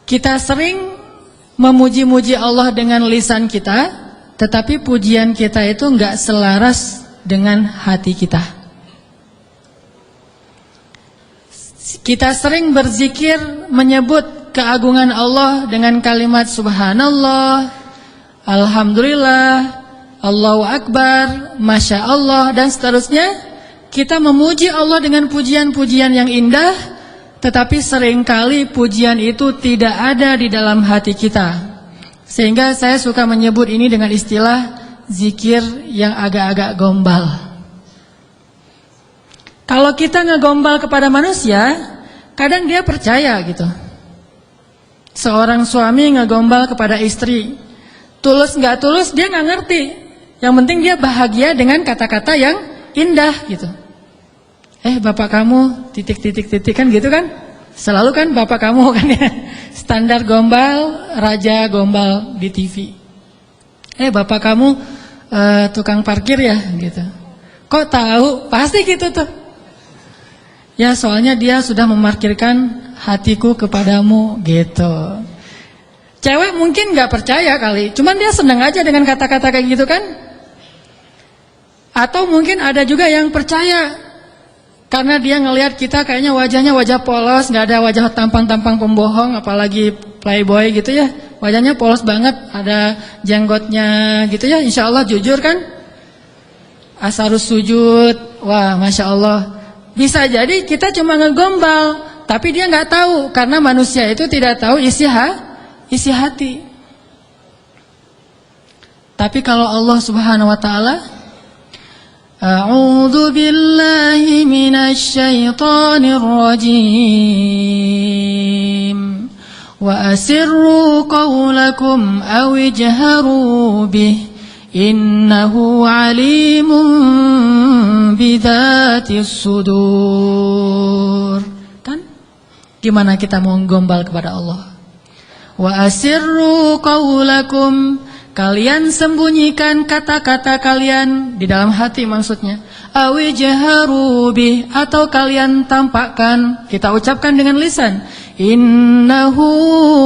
Kita sering memuji-muji Allah dengan lisan kita, tetapi pujian kita itu enggak selaras dengan hati kita. Kita sering berzikir menyebut keagungan Allah dengan kalimat subhanallah, alhamdulillah, Allahu akbar, masya Allah, dan seterusnya. Kita memuji Allah dengan pujian-pujian yang indah, tetapi seringkali pujian itu tidak ada di dalam hati kita. Sehingga saya suka menyebut ini dengan istilah zikir yang agak-agak gombal. Kalau kita ngegombal kepada manusia, kadang dia percaya gitu. Seorang suami ngegombal kepada istri, tulus nggak tulus dia nggak ngerti. Yang penting dia bahagia dengan kata-kata yang indah gitu. Bapak kamu titik kan gitu kan? Selalu kan bapak kamu kan ya. Standar gombal, raja gombal di TV. Bapak kamu tukang parkir ya gitu. Kok tahu? Pasti gitu tuh. Ya soalnya dia sudah memarkirkan hatiku kepadamu gitu. Cewek mungkin gak percaya kali, cuman dia senang aja dengan kata-kata kayak gitu kan. Atau mungkin ada juga yang percaya, karena dia ngelihat kita kayaknya wajahnya wajah polos, gak ada wajah tampang-tampang pembohong, apalagi playboy gitu ya. Wajahnya polos banget, ada jenggotnya gitu ya, insya Allah jujur kan. Asarus sujud, wah masya Allah. Bisa jadi kita cuma ngegombal, tapi dia nggak tahu, karena manusia itu tidak tahu isi hati. Tapi kalau Allah Subhanahu wa taala, a'udzu billahi minasy syaithanir rajim. Wa asirru qawlakum aw ijharu bih innahu alimun bidzatis sudur. Kan? Gimana kita mau gombal kepada Allah? Wa asirru qawlakum, kalian sembunyikan kata-kata kalian di dalam hati maksudnya. Awi jaharu bih, atau kalian tampakkan, kita ucapkan dengan lisan. Innahu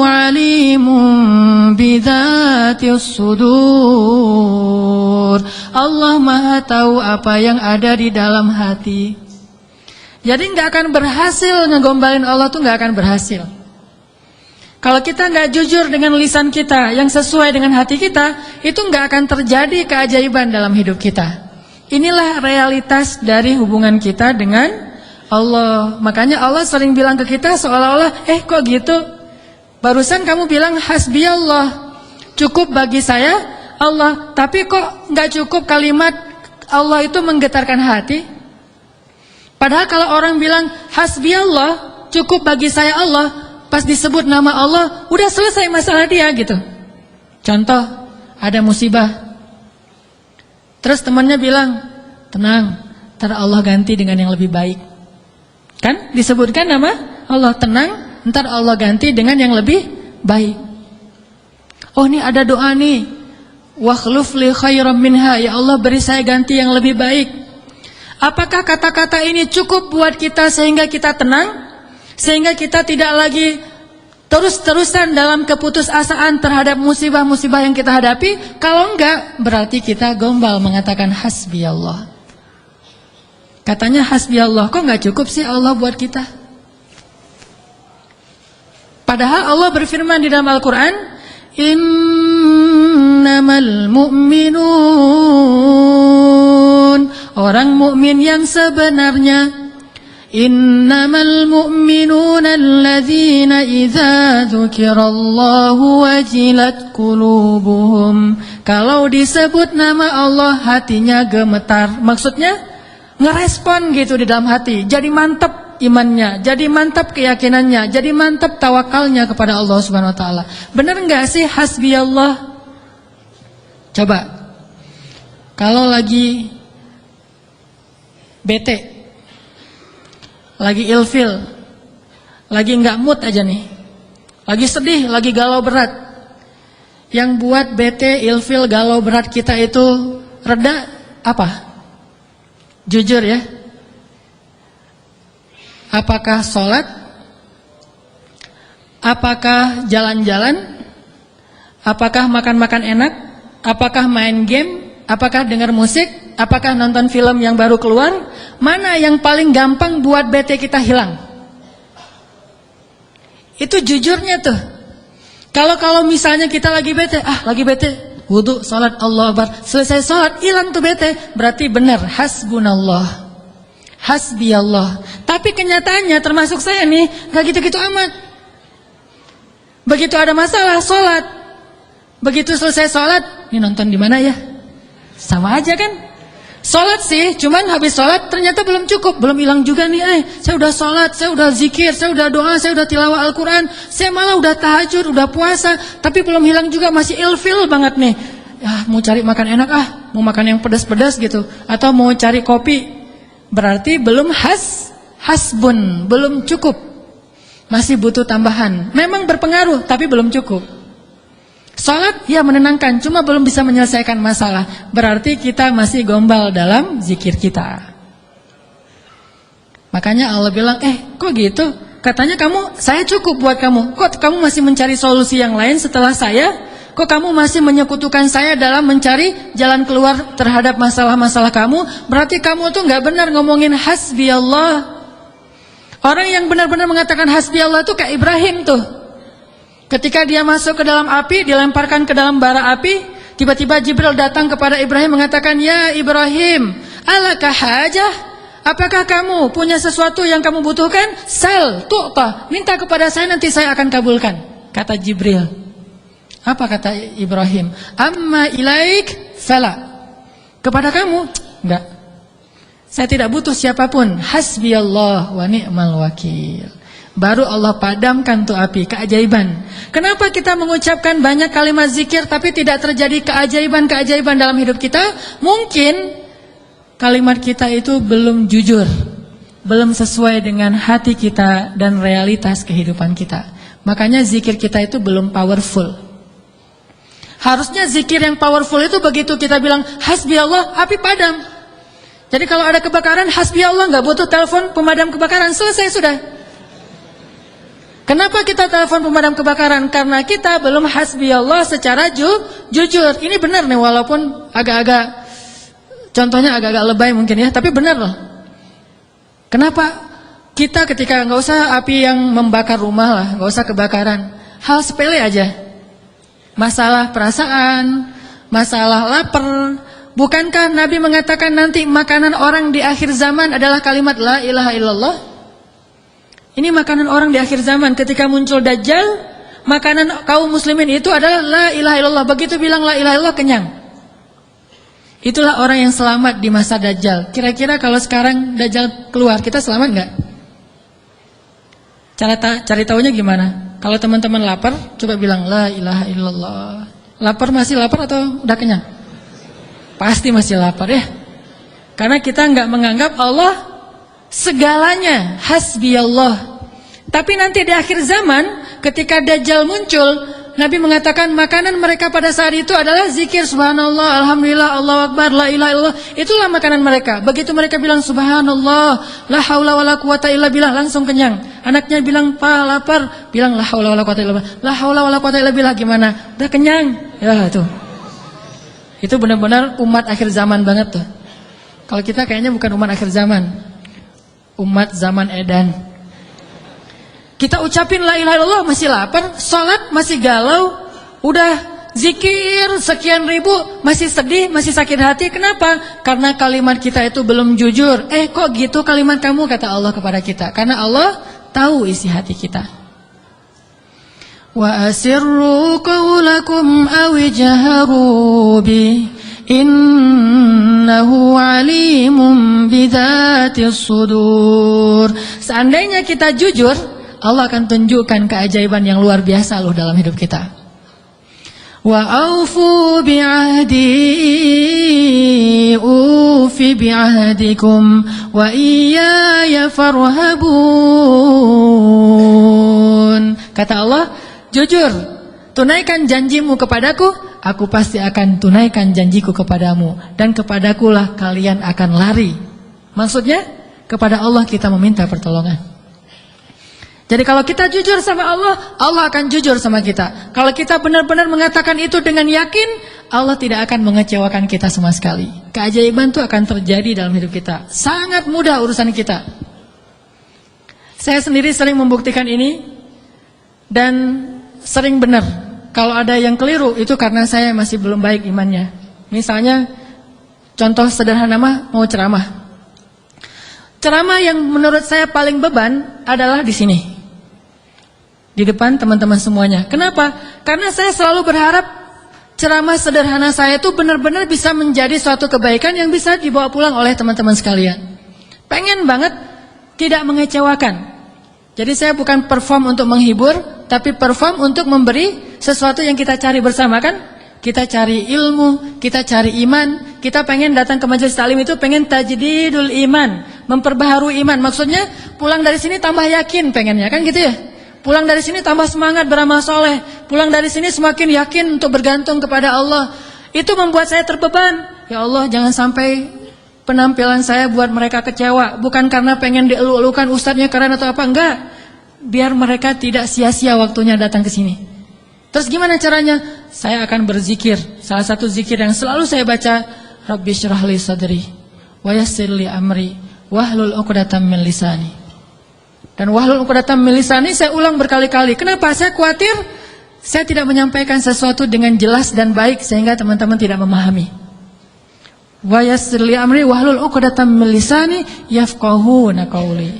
alimun bidzatis sudur. Allah Maha tahu apa yang ada di dalam hati. Jadi nggak akan berhasil ngegombalin Allah tuh, nggak akan berhasil. Kalau kita nggak jujur dengan lisan kita yang sesuai dengan hati kita, itu nggak akan terjadi keajaiban dalam hidup kita. Inilah realitas dari hubungan kita dengan Allah. Makanya Allah sering bilang ke kita seolah-olah, kok gitu? Barusan kamu bilang hasbiyallah, cukup bagi saya Allah. Tapi kok nggak cukup kalimat Allah itu menggetarkan hati? Padahal kalau orang bilang hasbiyallah, cukup bagi saya Allah, pas disebut nama Allah, udah selesai masalah dia gitu. Contoh, ada musibah, terus temannya bilang, tenang, ntar Allah ganti dengan yang lebih baik. Kan disebutkan nama Allah, tenang, ntar Allah ganti dengan yang lebih baik. Oh ini ada doa nih, wakhluf li khairam minha, ya Allah beri saya ganti yang lebih baik. Apakah kata-kata ini cukup buat kita sehingga kita tenang? Sehingga kita tidak lagi terus-terusan dalam keputusasaan terhadap musibah-musibah yang kita hadapi? Kalau enggak, berarti kita gombal mengatakan hasbiyallah. Katanya hasbiyallah, kok enggak cukup sih Allah buat kita? Padahal Allah berfirman di dalam Al-Quran, innamal mu'minun, orang mukmin yang sebenarnya, innamal mu'minuna alladzina idza dzukirallahu wajilat qulubuhum. Kalau disebut nama Allah hatinya gemetar. Maksudnya ngerespon gitu di dalam hati. Jadi mantap imannya, jadi mantap keyakinannya, jadi mantap tawakalnya kepada Allah Subhanahu wa taala. Benar enggak sih hasbiyallah? Coba. Kalau lagi bete, lagi ilfil, lagi nggak mood aja nih, lagi sedih, lagi galau berat. Yang buat bete, ilfil, galau berat kita itu reda apa? Jujur ya. Apakah sholat? Apakah jalan-jalan? Apakah makan-makan enak? Apakah main game? Apakah dengar musik? Apakah nonton film yang baru keluar? Mana yang paling gampang buat bete kita hilang? Itu jujurnya tuh. Kalau misalnya kita lagi bete, wudu, sholat, Allah Akbar, selesai sholat, hilang tuh bete. Berarti benar, hasbunallah, hasbiyallah. Tapi kenyataannya termasuk saya nih, gak gitu-gitu amat. Begitu ada masalah, sholat. Begitu selesai sholat, ini nonton di mana ya? Sama aja kan? Sholat sih, cuman habis sholat ternyata belum cukup, belum hilang juga nih. Saya udah sholat, saya udah zikir, saya udah doa, saya udah tilawah Al-Quran, saya malah udah tahajud, udah puasa, tapi belum hilang juga, masih ilfil banget nih. Ya, mau cari makan enak mau makan yang pedas-pedas gitu, atau mau cari kopi, berarti belum hasbun, belum cukup, masih butuh tambahan. Memang berpengaruh, tapi belum cukup. Salat ya menenangkan, cuma belum bisa menyelesaikan masalah. Berarti kita masih gombal dalam zikir kita. Makanya Allah bilang, kok gitu? Katanya saya cukup buat kamu. Kok kamu masih mencari solusi yang lain setelah saya? Kok kamu masih menyekutukan saya dalam mencari jalan keluar terhadap masalah-masalah kamu? Berarti kamu tuh gak benar ngomongin hasbi Allah. Orang yang benar-benar mengatakan hasbi Allah tuh kayak Ibrahim tuh. Ketika dia masuk ke dalam api, dilemparkan ke dalam bara api, tiba-tiba Jibril datang kepada Ibrahim mengatakan, "Ya Ibrahim, alaka hajah? Apakah kamu punya sesuatu yang kamu butuhkan? Sal, tu'ta, minta kepada saya, nanti saya akan kabulkan." Kata Jibril. Apa kata Ibrahim? "Amma ilaik fala." Kepada kamu? Enggak. Saya tidak butuh siapapun. Hasbiyallah wa ni'mal wakil. Baru Allah padamkan tuh api, keajaiban. Kenapa kita mengucapkan banyak kalimat zikir tapi tidak terjadi keajaiban-keajaiban dalam hidup kita? Mungkin kalimat kita itu belum jujur, belum sesuai dengan hati kita dan realitas kehidupan kita. Makanya zikir kita itu belum powerful. Harusnya zikir yang powerful itu begitu kita bilang hasbi Allah, api padam. Jadi kalau ada kebakaran, hasbi Allah, nggak butuh telepon pemadam kebakaran, selesai sudah. Kenapa kita telepon pemadam kebakaran? Karena kita belum hasbi Allah secara jujur. Ini benar nih, walaupun agak-agak, contohnya agak-agak lebay mungkin ya, tapi benar loh. Kenapa kita ketika nggak usah api yang membakar rumah lah, nggak usah kebakaran, hal sepele aja, masalah perasaan, masalah lapar. Bukankah Nabi mengatakan nanti makanan orang di akhir zaman adalah kalimat la ilaha illallah? Ini makanan orang di akhir zaman. Ketika muncul Dajjal, makanan kaum muslimin itu adalah la ilaha illallah. Begitu bilang la ilaha illallah, kenyang. Itulah orang yang selamat di masa Dajjal. Kira-kira kalau sekarang Dajjal keluar, kita selamat nggak? Cari tahunya gimana? Kalau teman-teman lapar, coba bilang la ilaha illallah. Lapar, masih lapar atau udah kenyang? Pasti masih lapar ya. Karena kita nggak menganggap Allah segalanya, hasbi Allah. Tapi nanti di akhir zaman, ketika Dajjal muncul, Nabi mengatakan makanan mereka pada saat itu adalah zikir subhanallah, alhamdulillah, Allahu akbar, la ilaha illallah. Itulah makanan mereka. Begitu mereka bilang subhanallah, la haula wala quwata illa billah, langsung kenyang. Anaknya bilang, "Pa, lapar." Bilang la haula wala quwata illa billah. La haula wala quwata illa billah, gimana? Udah kenyang. Ya tuh. Itu benar-benar umat akhir zaman banget tuh. Kalau kita kayaknya bukan umat akhir zaman. Umat zaman edan. Kita ucapin la ilaha illallah masih lapar, sholat masih galau, udah zikir sekian ribu masih sedih, masih sakit hati. Kenapa? Karena kalimat kita itu belum jujur. Kok gitu kalimat kamu, kata Allah kepada kita. Karena Allah tahu isi hati kita. Wa asirru qawlakum aw jaharu bi innahu alimun bidzatis sudur. Seandainya kita jujur, Allah akan tunjukkan keajaiban yang luar biasa loh dalam hidup kita. Wa aufu bi'ahdi ufi bi'ahdikum wa iyaya farhabun. Kata Allah, jujur, tunaikan janjimu kepadaku, aku pasti akan tunaikan janjiku kepadamu, dan kepadakulah kalian akan lari. Maksudnya, kepada Allah kita meminta pertolongan. Jadi kalau kita jujur sama Allah, Allah akan jujur sama kita. Kalau kita benar-benar mengatakan itu dengan yakin, Allah tidak akan mengecewakan kita sama sekali. Keajaiban itu akan terjadi dalam hidup kita. Sangat mudah urusan kita. Saya sendiri sering membuktikan ini dan sering benar. Kalau ada yang keliru itu karena saya masih belum baik imannya. Misalnya contoh sederhana mau ceramah. Ceramah yang menurut saya paling beban adalah di sini. Di depan teman-teman semuanya. Kenapa? Karena saya selalu berharap ceramah sederhana saya itu benar-benar bisa menjadi suatu kebaikan yang bisa dibawa pulang oleh teman-teman sekalian. Pengen banget tidak mengecewakan. Jadi saya bukan perform untuk menghibur, tapi perform untuk memberi sesuatu yang kita cari bersama kan? Kita cari ilmu, kita cari iman, kita pengen datang ke majelis taklim itu pengen tajdidul iman, memperbaharui iman. Maksudnya pulang dari sini tambah yakin pengennya kan gitu ya? Pulang dari sini tambah semangat beramal soleh. Pulang dari sini semakin yakin untuk bergantung kepada Allah. Itu membuat saya terbeban. Ya Allah, jangan sampai penampilan saya buat mereka kecewa. Bukan karena pengen dielu-elukan ustadznya keren atau apa, enggak. Biar mereka tidak sia-sia waktunya datang ke sini. Terus gimana caranya? Saya akan berzikir. Salah satu zikir yang selalu saya baca, Rabbi syrah li sadri wa yassir li amri wahlul 'uqdatam min lisani. Dan wahlul 'uqdatam min lisani saya ulang berkali-kali. Kenapa? Saya khawatir saya tidak menyampaikan sesuatu dengan jelas dan baik sehingga teman-teman tidak memahami. Wa yassir li amri wahlul 'uqdatam min lisani yafqahuna qauli.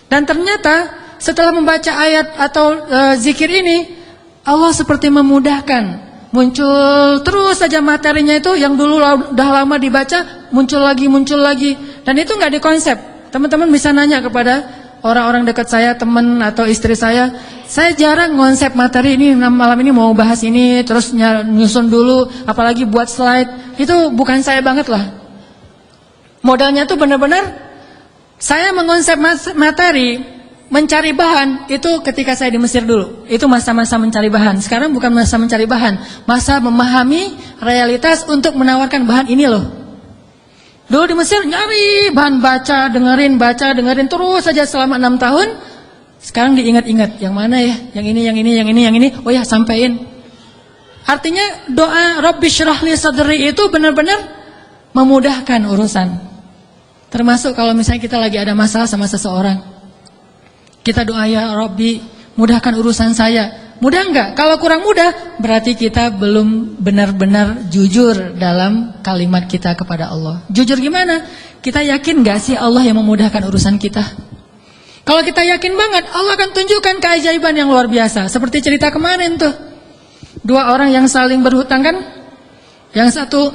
Dan ternyata setelah membaca ayat atau zikir ini, Allah seperti memudahkan. Muncul terus saja materinya itu yang dulu udah lama dibaca, muncul lagi. Dan itu nggak dikonsep. Teman-teman bisa nanya kepada orang-orang dekat saya, teman atau istri saya jarang konsep materi ini, malam ini mau bahas ini, terus nyusun dulu, apalagi buat slide, itu bukan saya banget lah. Modalnya tuh benar-benar, saya mengonsep materi, mencari bahan, itu ketika saya di Mesir dulu, itu masa-masa mencari bahan. Sekarang bukan masa mencari bahan, masa memahami realitas untuk menawarkan bahan ini loh. Dulu di Mesir nyari bahan baca, dengerin terus saja selama 6 tahun. Sekarang diingat-ingat, yang mana ya? Yang ini. Oh ya, sampein. Artinya doa Rabbi syrah li sadri itu benar-benar memudahkan urusan. Termasuk kalau misalnya kita lagi ada masalah sama seseorang. Kita doa, ya Rabbi, mudahkan urusan saya. Mudah enggak? Kalau kurang mudah, berarti kita belum benar-benar jujur dalam kalimat kita kepada Allah. Jujur gimana? Kita yakin enggak sih Allah yang memudahkan urusan kita? Kalau kita yakin banget, Allah akan tunjukkan keajaiban yang luar biasa. Seperti cerita kemarin tuh. 2 orang yang saling berhutang kan? Yang satu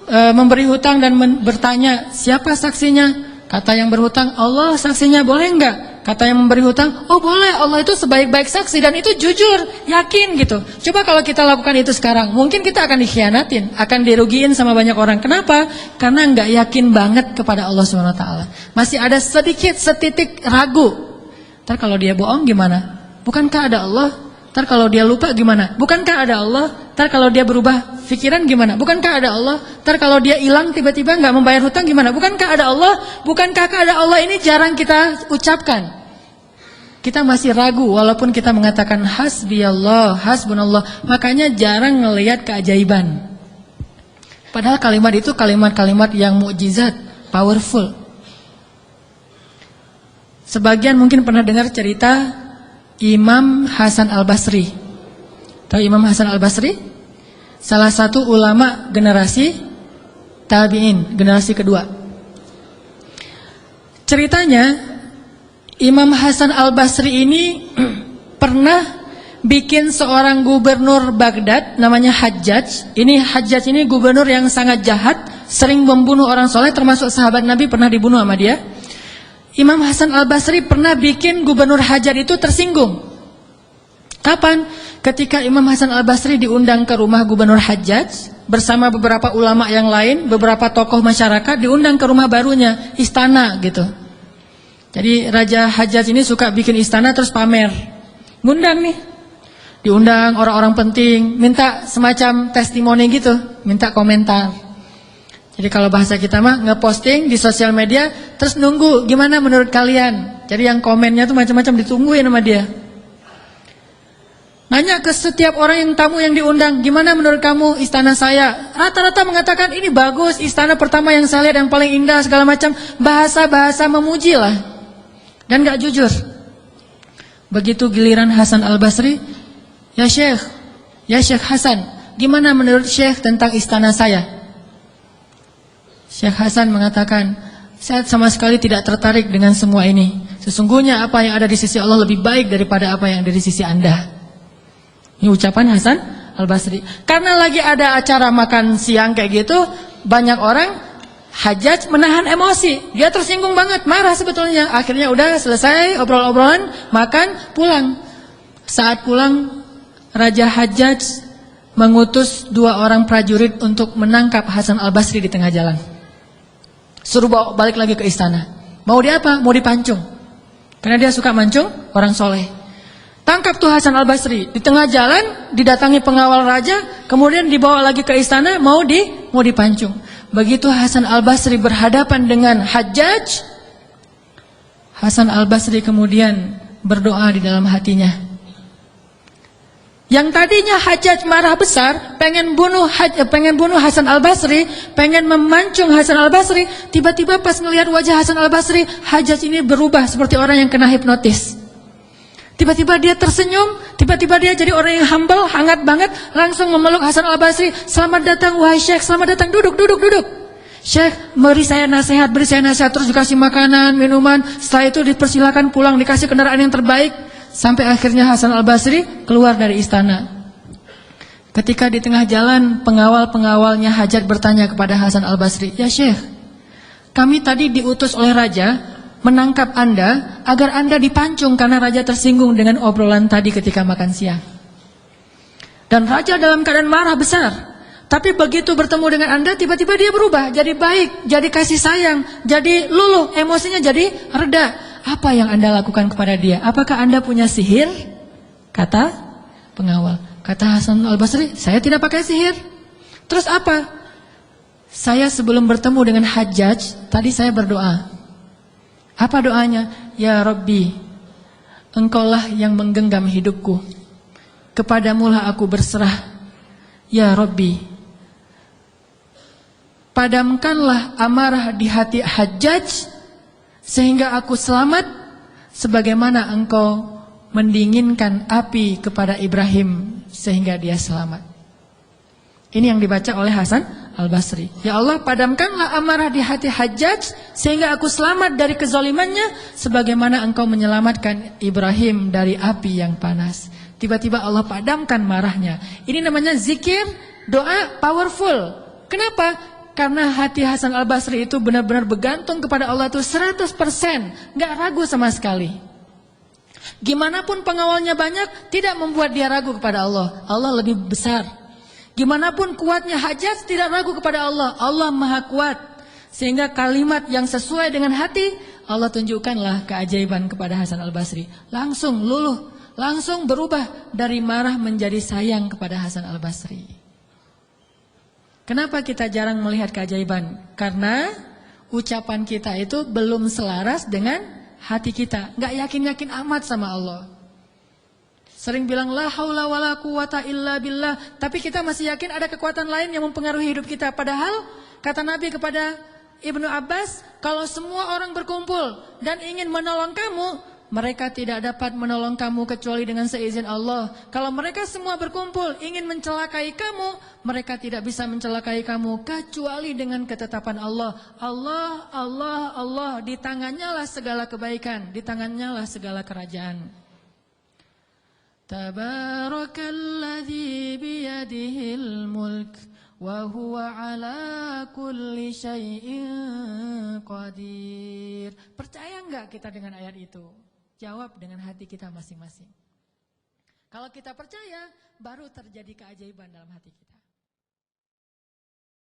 memberi hutang dan bertanya, siapa saksinya? Kata yang berhutang, Allah saksinya, boleh enggak? Kata yang memberi hutang, oh boleh, Allah itu sebaik-baik saksi dan itu jujur, yakin gitu. Coba kalau kita lakukan itu sekarang, mungkin kita akan dikhianatin, akan dirugiin sama banyak orang. Kenapa? Karena nggak yakin banget kepada Allah SWT. Masih ada setitik ragu. Ntar kalau dia bohong gimana? Bukankah ada Allah? Ntar kalau dia lupa gimana? Bukankah ada Allah? Ntar kalau dia berubah pikiran gimana? Bukankah ada Allah? Ntar kalau dia hilang tiba-tiba nggak membayar hutang gimana? Bukankah ada Allah? Bukankah ada Allah? Ini jarang kita ucapkan. Kita masih ragu walaupun kita mengatakan hasbiyallah, hasbunallah. Makanya jarang ngelihat keajaiban. Padahal kalimat itu kalimat-kalimat yang mukjizat, powerful. Sebagian mungkin pernah dengar cerita Imam Hasan Al-Basri. Tahu Imam Hasan Al-Basri? Salah satu ulama generasi tabi'in, generasi kedua. Ceritanya Imam Hasan Al-Basri ini pernah bikin seorang gubernur Baghdad namanya Hajjaj. Hajjaj ini gubernur yang sangat jahat, sering membunuh orang soleh, termasuk sahabat Nabi pernah dibunuh sama dia. Imam Hasan Al-Basri pernah bikin gubernur Hajjaj itu tersinggung. Kapan? Ketika Imam Hasan Al-Basri diundang ke rumah gubernur Hajjaj bersama beberapa ulama yang lain, beberapa tokoh masyarakat diundang ke rumah barunya, istana gitu. Jadi Raja Hajjaj ini suka bikin istana terus pamer. Ngundang nih. Diundang orang-orang penting, minta semacam testimoni gitu, minta komentar. Jadi kalau bahasa kita mah ngeposting di sosial media terus nunggu gimana menurut kalian. Jadi yang komennya tuh macam-macam ditungguin sama dia. Nanya ke setiap orang yang tamu yang diundang, gimana menurut kamu istana saya? Rata-rata mengatakan ini bagus, istana pertama yang saya lihat yang paling indah segala macam. Bahasa-bahasa memuji lah. Dan gak jujur. Begitu giliran Hasan Al-Basri, ya Syekh Hasan, gimana menurut Syekh tentang istana saya? Syekh Hasan mengatakan, saya sama sekali tidak tertarik dengan semua ini. Sesungguhnya apa yang ada di sisi Allah lebih baik daripada apa yang ada di sisi Anda. Ini ucapan Hasan Al-Basri. Karena lagi ada acara makan siang kayak gitu, banyak orang Hajjaj menahan emosi. Dia tersinggung banget, marah sebetulnya. Akhirnya udah selesai obrol-obrolan, makan, pulang. Saat pulang, Raja Hajjaj mengutus 2 orang prajurit untuk menangkap Hasan Al-Basri di tengah jalan. Suruh bawa balik lagi ke istana. Mau dia apa? Mau dipancung. Karena dia suka mancung orang soleh. Tangkap tuh Hasan Al-Basri. Di tengah jalan didatangi pengawal raja, kemudian dibawa lagi ke istana mau dipancung. Begitu Hasan Al-Basri berhadapan dengan Hajjaj, Hasan Al-Basri kemudian berdoa di dalam hatinya. Yang tadinya Hajjaj marah besar, pengen bunuh Hasan Al-Basri, pengen memancung Hasan Al-Basri, tiba-tiba pas ngelihat wajah Hasan Al-Basri, Hajjaj ini berubah seperti orang yang kena hipnotis. Tiba-tiba dia tersenyum, tiba-tiba dia jadi orang yang humble, hangat banget, langsung memeluk Hasan Al-Basri. Selamat datang wahai Syekh, selamat datang, duduk. Syekh, beri saya nasihat, terus dikasih makanan, minuman. Setelah itu dipersilakan pulang, dikasih kendaraan yang terbaik. Sampai akhirnya Hasan Al-Basri keluar dari istana. Ketika di tengah jalan, pengawal-pengawalnya Hajjaj bertanya kepada Hasan Al-Basri, ya Syekh, kami tadi diutus oleh raja menangkap Anda agar Anda dipancung karena raja tersinggung dengan obrolan tadi ketika makan siang. Dan raja dalam keadaan marah besar. Tapi begitu bertemu dengan Anda, tiba-tiba dia berubah, jadi baik, jadi kasih sayang, jadi luluh, emosinya jadi reda. Apa yang Anda lakukan kepada dia? Apakah Anda punya sihir? Kata pengawal. Kata Hasan Al-Basri, saya tidak pakai sihir. Terus apa? Saya sebelum bertemu dengan Hajjaj, tadi saya berdoa. Apa doanya? Ya Rabbi, Engkaulah yang menggenggam hidupku, kepadamulah aku berserah. Ya Rabbi, padamkanlah amarah di hati Hajjaj sehingga aku selamat, sebagaimana Engkau mendinginkan api kepada Ibrahim sehingga dia selamat. Ini yang dibaca oleh Hasan Al-Basri. Ya Allah, padamkanlah amarah di hati Hajjaj sehingga aku selamat dari kezalimannya sebagaimana Engkau menyelamatkan Ibrahim dari api yang panas. Tiba-tiba Allah padamkan marahnya. Ini namanya zikir, doa powerful. Kenapa? Karena hati Hasan Al-Basri itu benar-benar bergantung kepada Allah itu 100%, gak ragu sama sekali. Gimana pun pengawalnya banyak, tidak membuat dia ragu kepada Allah. Allah lebih besar. Gimana pun kuatnya Hajjaj, tidak ragu kepada Allah. Allah maha kuat. Sehingga kalimat yang sesuai dengan hati, Allah tunjukkanlah keajaiban kepada Hasan Al-Basri. Langsung luluh, langsung berubah dari marah menjadi sayang kepada Hasan Al-Basri. Kenapa kita jarang melihat keajaiban? Karena ucapan kita itu belum selaras dengan hati kita. Gak yakin-yakin amat sama Allah. Sering bilang la haula wala quwata illa billah, tapi kita masih yakin ada kekuatan lain yang mempengaruhi hidup kita. Padahal kata Nabi kepada Ibnu Abbas, kalau semua orang berkumpul dan ingin menolong kamu, mereka tidak dapat menolong kamu kecuali dengan seizin Allah. Kalau mereka semua berkumpul ingin mencelakai kamu, mereka tidak bisa mencelakai kamu kecuali dengan ketetapan Allah. Allah, Allah, Allah, di tangannya lah segala kebaikan, di tangannya lah segala kerajaan. Tabarakalladzi biyadihil mulk wa huwa ala kulli syai'in qadir. Percaya enggak kita dengan ayat itu? Jawab dengan hati kita masing-masing. Kalau kita percaya, baru terjadi keajaiban dalam hati kita.